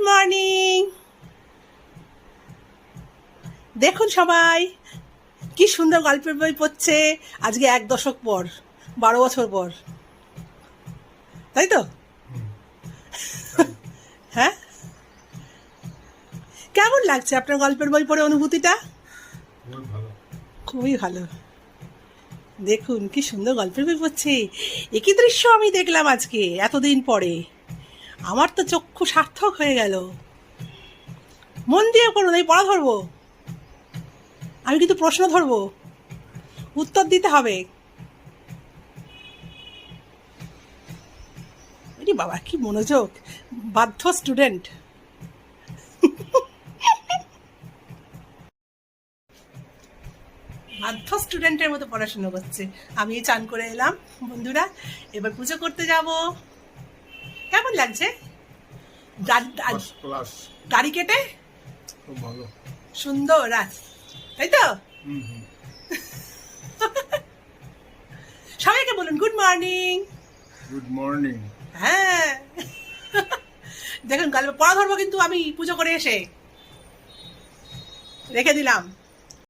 Morning. দেখুন সবাই কি সুন্দর গল্পের বই পড়ছে আজকে 1 দশক পর, 12 বছর পর, তাই তো? হ্যাঁ, কেমন লাগছে আপনার গল্পের বই পড়ে অনুভূতিটা? খুবই ভালো। দেখুন কি সুন্দর গল্পের বই পড়ছে। একই দৃশ্য আমি দেখলাম আজকে এতদিন পরে। আমার তো চক্ষু সার্থক হয়ে গেল। মন দিয়ে করুন, এই পড়া ধরবো, আমি কিন্তু প্রশ্ন ধরবো, উত্তর দিতে হবে। আরে বাবা কি মনোযোগ, বাধ্য স্টুডেন্ট। বাধ্য স্টুডেন্টের মতো পড়াশুনো করছে। আমি চান করে এলাম বন্ধুরা, এবার পুজো করতে যাব। কেমন লাগছে গাড়ি কেটে? খুব ভালো, সুন্দর রাত, তাই তো? সবাইকে বলুন গুড মর্নিং। Good morning. হ্যাঁ, দেখুন গল্প পড়া ধরবো কিন্তু আমি পুজো করে এসে রেখে দিলাম।